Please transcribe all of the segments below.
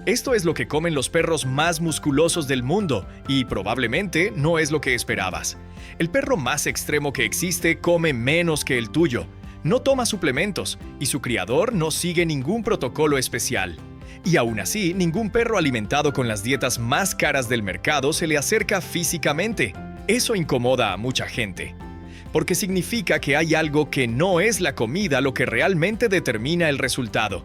Esto es lo que comen los perros más musculosos del mundo y probablemente no es lo que esperabas. El perro más extremo que existe come menos que el tuyo, no toma suplementos y su criador no sigue ningún protocolo especial. Y aún así, ningún perro alimentado con las dietas más caras del mercado se le acerca físicamente. Eso incomoda a mucha gente, porque significa que hay algo que no es la comida lo que realmente determina el resultado.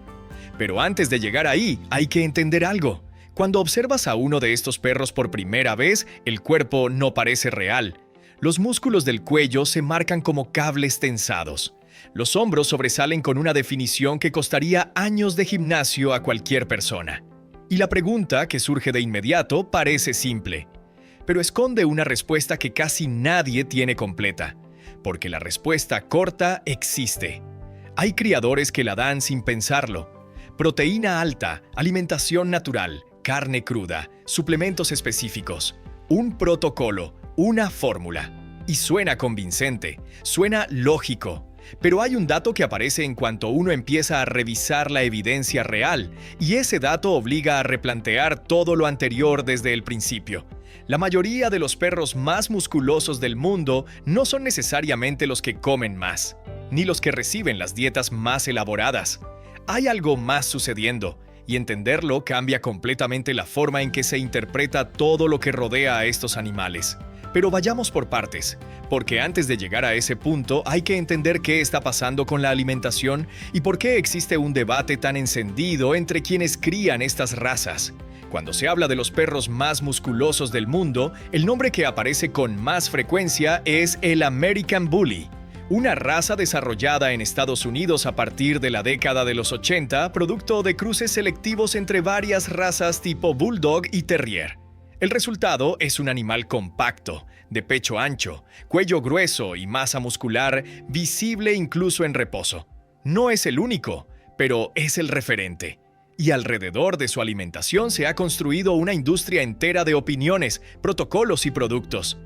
Pero antes de llegar ahí, hay que entender algo. Cuando observas a uno de estos perros por primera vez, el cuerpo no parece real. Los músculos del cuello se marcan como cables tensados. Los hombros sobresalen con una definición que costaría años de gimnasio a cualquier persona. Y la pregunta que surge de inmediato parece simple, pero esconde una respuesta que casi nadie tiene completa, porque la respuesta corta existe. Hay criadores que la dan sin pensarlo. Proteína alta, alimentación natural, carne cruda, suplementos específicos, un protocolo, una fórmula. Y suena convincente, suena lógico. Pero hay un dato que aparece en cuanto uno empieza a revisar la evidencia real, y ese dato obliga a replantear todo lo anterior desde el principio. La mayoría de los perros más musculosos del mundo no son necesariamente los que comen más, ni los que reciben las dietas más elaboradas. Hay algo más sucediendo, y entenderlo cambia completamente la forma en que se interpreta todo lo que rodea a estos animales. Pero vayamos por partes, porque antes de llegar a ese punto hay que entender qué está pasando con la alimentación y por qué existe un debate tan encendido entre quienes crían estas razas. Cuando se habla de los perros más musculosos del mundo, el nombre que aparece con más frecuencia es el American Bully, una raza desarrollada en Estados Unidos a partir de la década de los 80, producto de cruces selectivos entre varias razas tipo Bulldog y Terrier. El resultado es un animal compacto, de pecho ancho, cuello grueso y masa muscular visible incluso en reposo. No es el único, pero es el referente. Y alrededor de su alimentación se ha construido una industria entera de opiniones, protocolos y productos.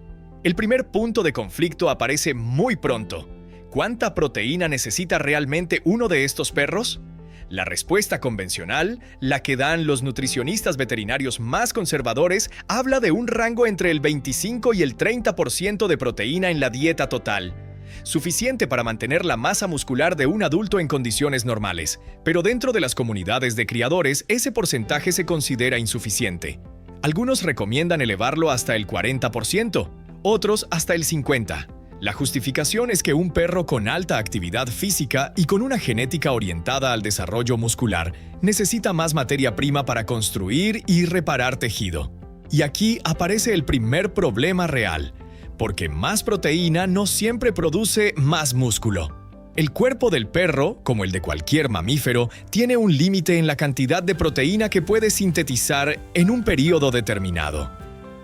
El primer punto de conflicto aparece muy pronto. ¿Cuánta proteína necesita realmente uno de estos perros? La respuesta convencional, la que dan los nutricionistas veterinarios más conservadores, habla de un rango entre el 25 y el 30% de proteína en la dieta total. Suficiente para mantener la masa muscular de un adulto en condiciones normales, pero dentro de las comunidades de criadores ese porcentaje se considera insuficiente. Algunos recomiendan elevarlo hasta el 40%, otros hasta el 50%. La justificación es que un perro con alta actividad física y con una genética orientada al desarrollo muscular necesita más materia prima para construir y reparar tejido. Y aquí aparece el primer problema real, porque más proteína no siempre produce más músculo. El cuerpo del perro, como el de cualquier mamífero, tiene un límite en la cantidad de proteína que puede sintetizar en un periodo determinado.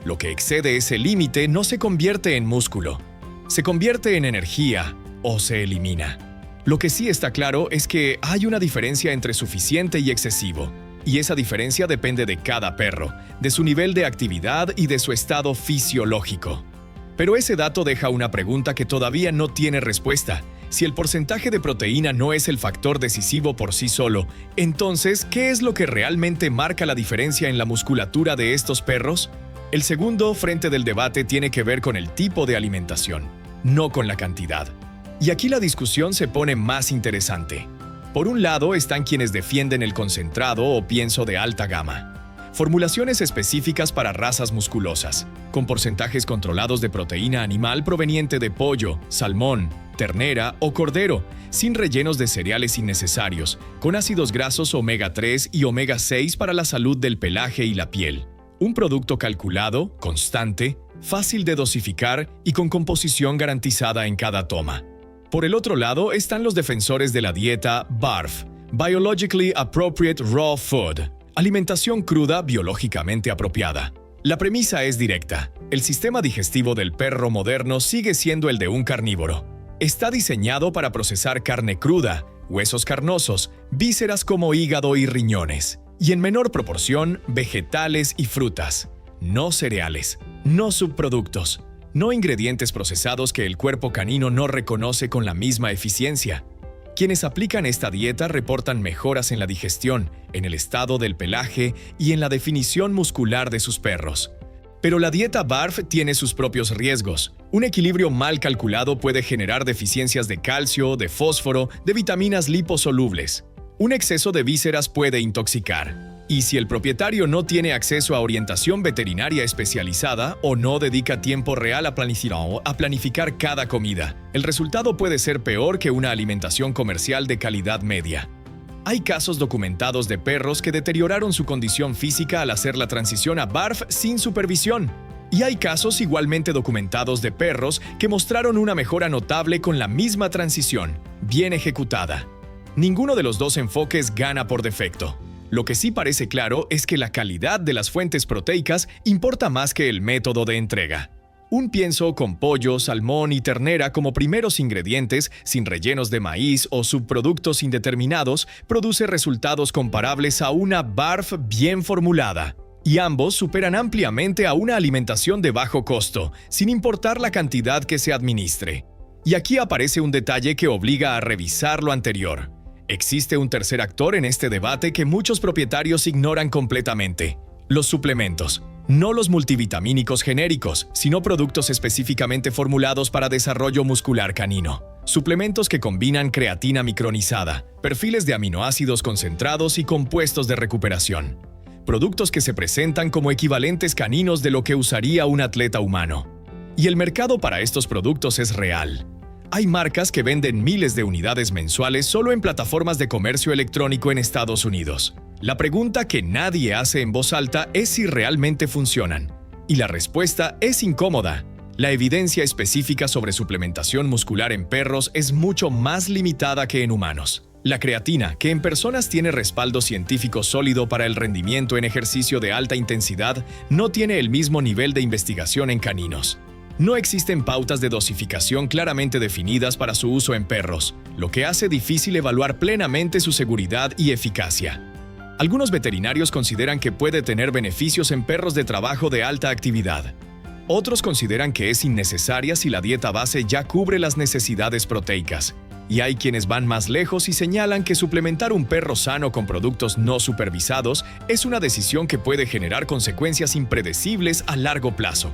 Lo que excede ese límite no se convierte en músculo. Se convierte en energía o se elimina. Lo que sí está claro es que hay una diferencia entre suficiente y excesivo, y esa diferencia depende de cada perro, de su nivel de actividad y de su estado fisiológico. Pero ese dato deja una pregunta que todavía no tiene respuesta. Si el porcentaje de proteína no es el factor decisivo por sí solo, entonces, ¿qué es lo que realmente marca la diferencia en la musculatura de estos perros? El segundo frente del debate tiene que ver con el tipo de alimentación, no con la cantidad. Y aquí la discusión se pone más interesante. Por un lado están quienes defienden el concentrado o pienso de alta gama. Formulaciones específicas para razas musculosas, con porcentajes controlados de proteína animal proveniente de pollo, salmón, ternera o cordero, sin rellenos de cereales innecesarios, con ácidos grasos omega 3 y omega 6 para la salud del pelaje y la piel. Un producto calculado, constante, fácil de dosificar y con composición garantizada en cada toma. Por el otro lado están los defensores de la dieta BARF, Biologically Appropriate Raw Food, alimentación cruda biológicamente apropiada. La premisa es directa. El sistema digestivo del perro moderno sigue siendo el de un carnívoro. Está diseñado para procesar carne cruda, huesos carnosos, vísceras como hígado y riñones. Y en menor proporción, vegetales y frutas, no cereales, no subproductos, no ingredientes procesados que el cuerpo canino no reconoce con la misma eficiencia. Quienes aplican esta dieta reportan mejoras en la digestión, en el estado del pelaje y en la definición muscular de sus perros. Pero la dieta BARF tiene sus propios riesgos. Un equilibrio mal calculado puede generar deficiencias de calcio, de fósforo, de vitaminas liposolubles. Un exceso de vísceras puede intoxicar. Y si el propietario no tiene acceso a orientación veterinaria especializada o no dedica tiempo real a planificar cada comida, el resultado puede ser peor que una alimentación comercial de calidad media. Hay casos documentados de perros que deterioraron su condición física al hacer la transición a BARF sin supervisión. Y hay casos igualmente documentados de perros que mostraron una mejora notable con la misma transición, bien ejecutada. Ninguno de los dos enfoques gana por defecto. Lo que sí parece claro es que la calidad de las fuentes proteicas importa más que el método de entrega. Un pienso con pollo, salmón y ternera como primeros ingredientes, sin rellenos de maíz o subproductos indeterminados, produce resultados comparables a una BARF bien formulada. Y ambos superan ampliamente a una alimentación de bajo costo, sin importar la cantidad que se administre. Y aquí aparece un detalle que obliga a revisar lo anterior. Existe un tercer actor en este debate que muchos propietarios ignoran completamente: los suplementos. No los multivitamínicos genéricos, sino productos específicamente formulados para desarrollo muscular canino. Suplementos que combinan creatina micronizada, perfiles de aminoácidos concentrados y compuestos de recuperación. Productos que se presentan como equivalentes caninos de lo que usaría un atleta humano. Y el mercado para estos productos es real. Hay marcas que venden miles de unidades mensuales solo en plataformas de comercio electrónico en Estados Unidos. La pregunta que nadie hace en voz alta es si realmente funcionan. Y la respuesta es incómoda. La evidencia específica sobre suplementación muscular en perros es mucho más limitada que en humanos. La creatina, que en personas tiene respaldo científico sólido para el rendimiento en ejercicio de alta intensidad, no tiene el mismo nivel de investigación en caninos. No existen pautas de dosificación claramente definidas para su uso en perros, lo que hace difícil evaluar plenamente su seguridad y eficacia. Algunos veterinarios consideran que puede tener beneficios en perros de trabajo de alta actividad. Otros consideran que es innecesaria si la dieta base ya cubre las necesidades proteicas. Y hay quienes van más lejos y señalan que suplementar un perro sano con productos no supervisados es una decisión que puede generar consecuencias impredecibles a largo plazo.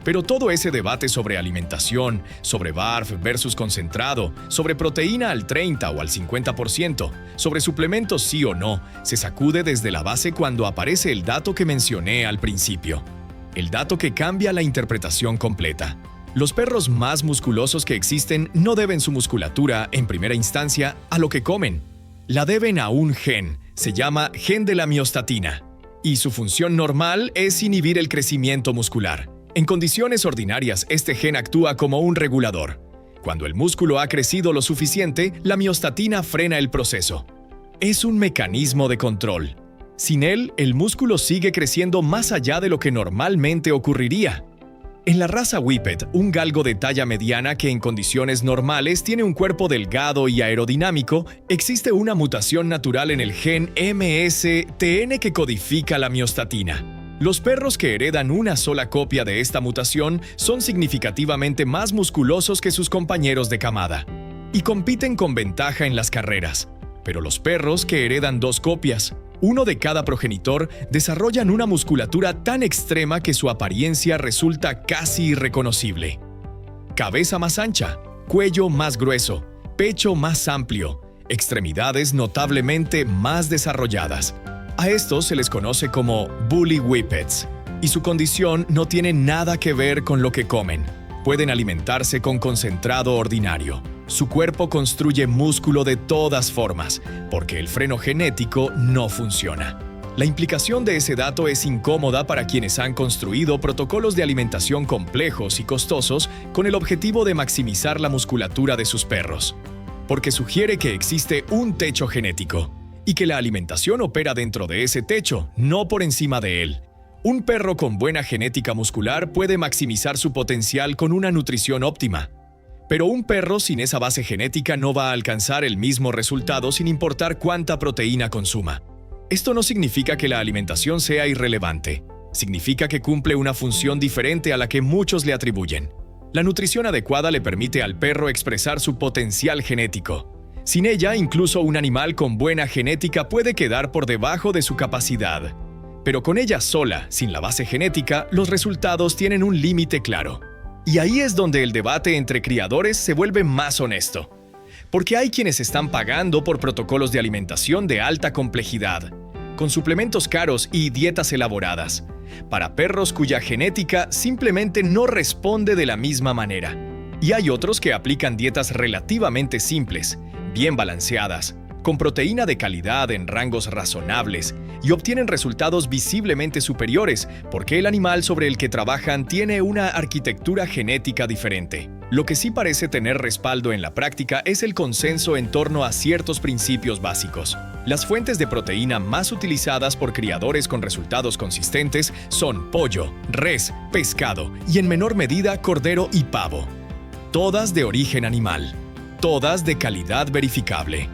Pero todo ese debate sobre alimentación, sobre BARF versus concentrado, sobre proteína al 30 o al 50%, sobre suplementos sí o no, se sacude desde la base cuando aparece el dato que mencioné al principio. El dato que cambia la interpretación completa. Los perros más musculosos que existen no deben su musculatura, en primera instancia, a lo que comen. La deben a un gen, se llama gen de la miostatina, y su función normal es inhibir el crecimiento muscular. En condiciones ordinarias, este gen actúa como un regulador. Cuando el músculo ha crecido lo suficiente, la miostatina frena el proceso. Es un mecanismo de control. Sin él, el músculo sigue creciendo más allá de lo que normalmente ocurriría. En la raza Whippet, un galgo de talla mediana que en condiciones normales tiene un cuerpo delgado y aerodinámico, existe una mutación natural en el gen MSTN que codifica la miostatina. Los perros que heredan una sola copia de esta mutación son significativamente más musculosos que sus compañeros de camada y compiten con ventaja en las carreras. Pero los perros que heredan dos copias, uno de cada progenitor, desarrollan una musculatura tan extrema que su apariencia resulta casi irreconocible. Cabeza más ancha, cuello más grueso, pecho más amplio, extremidades notablemente más desarrolladas. A estos se les conoce como Bully Whippets, y su condición no tiene nada que ver con lo que comen. Pueden alimentarse con concentrado ordinario. Su cuerpo construye músculo de todas formas, porque el freno genético no funciona. La implicación de ese dato es incómoda para quienes han construido protocolos de alimentación complejos y costosos con el objetivo de maximizar la musculatura de sus perros, porque sugiere que existe un techo genético y que la alimentación opera dentro de ese techo, no por encima de él. Un perro con buena genética muscular puede maximizar su potencial con una nutrición óptima. Pero un perro sin esa base genética no va a alcanzar el mismo resultado sin importar cuánta proteína consuma. Esto no significa que la alimentación sea irrelevante. Significa que cumple una función diferente a la que muchos le atribuyen. La nutrición adecuada le permite al perro expresar su potencial genético. Sin ella, incluso un animal con buena genética puede quedar por debajo de su capacidad. Pero con ella sola, sin la base genética, los resultados tienen un límite claro. Y ahí es donde el debate entre criadores se vuelve más honesto. Porque hay quienes están pagando por protocolos de alimentación de alta complejidad, con suplementos caros y dietas elaboradas, para perros cuya genética simplemente no responde de la misma manera. Y hay otros que aplican dietas relativamente simples, bien balanceadas, con proteína de calidad en rangos razonables y obtienen resultados visiblemente superiores porque el animal sobre el que trabajan tiene una arquitectura genética diferente. Lo que sí parece tener respaldo en la práctica es el consenso en torno a ciertos principios básicos. Las fuentes de proteína más utilizadas por criadores con resultados consistentes son pollo, res, pescado y en menor medida cordero y pavo. Todas de origen animal, todas de calidad verificable.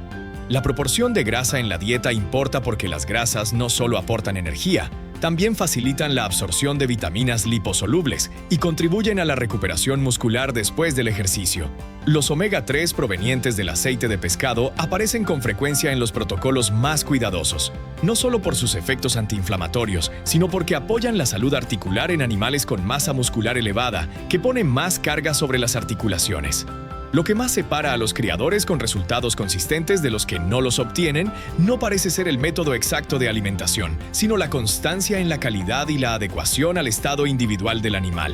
La proporción de grasa en la dieta importa porque las grasas no solo aportan energía, también facilitan la absorción de vitaminas liposolubles y contribuyen a la recuperación muscular después del ejercicio. Los omega 3 provenientes del aceite de pescado aparecen con frecuencia en los protocolos más cuidadosos, no solo por sus efectos antiinflamatorios, sino porque apoyan la salud articular en animales con masa muscular elevada, que pone más carga sobre las articulaciones. Lo que más separa a los criadores con resultados consistentes de los que no los obtienen no parece ser el método exacto de alimentación, sino la constancia en la calidad y la adecuación al estado individual del animal.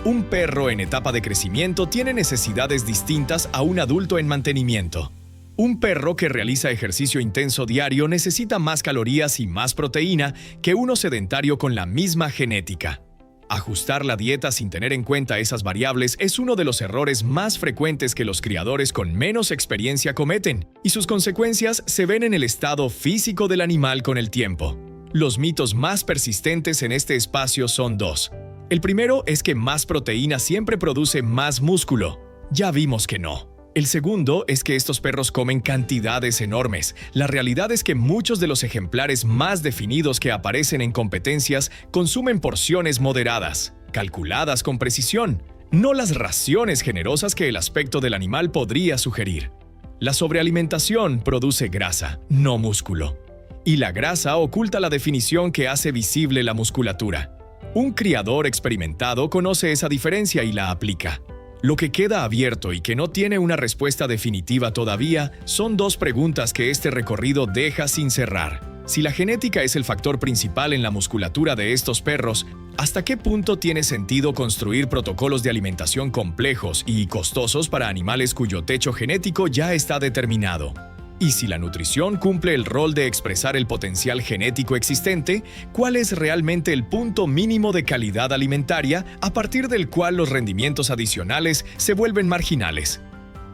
Un perro en etapa de crecimiento tiene necesidades distintas a un adulto en mantenimiento. Un perro que realiza ejercicio intenso diario necesita más calorías y más proteína que uno sedentario con la misma genética. Ajustar la dieta sin tener en cuenta esas variables es uno de los errores más frecuentes que los criadores con menos experiencia cometen, y sus consecuencias se ven en el estado físico del animal con el tiempo. Los mitos más persistentes en este espacio son dos. El primero es que más proteína siempre produce más músculo. Ya vimos que no. El segundo es que estos perros comen cantidades enormes. La realidad es que muchos de los ejemplares más definidos que aparecen en competencias consumen porciones moderadas, calculadas con precisión, no las raciones generosas que el aspecto del animal podría sugerir. La sobrealimentación produce grasa, no músculo. Y la grasa oculta la definición que hace visible la musculatura. Un criador experimentado conoce esa diferencia y la aplica. Lo que queda abierto y que no tiene una respuesta definitiva todavía son dos preguntas que este recorrido deja sin cerrar. Si la genética es el factor principal en la musculatura de estos perros, ¿hasta qué punto tiene sentido construir protocolos de alimentación complejos y costosos para animales cuyo techo genético ya está determinado? Y si la nutrición cumple el rol de expresar el potencial genético existente, ¿cuál es realmente el punto mínimo de calidad alimentaria a partir del cual los rendimientos adicionales se vuelven marginales?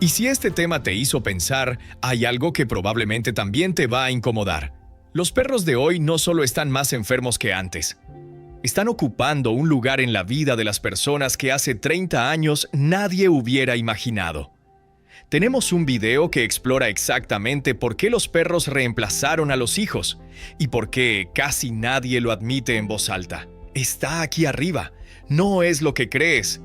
Y si este tema te hizo pensar, hay algo que probablemente también te va a incomodar. Los perros de hoy no solo están más enfermos que antes. Están ocupando un lugar en la vida de las personas que hace 30 años nadie hubiera imaginado. Tenemos un video que explora exactamente por qué los perros reemplazaron a los hijos y por qué casi nadie lo admite en voz alta. Está aquí arriba. No es lo que crees.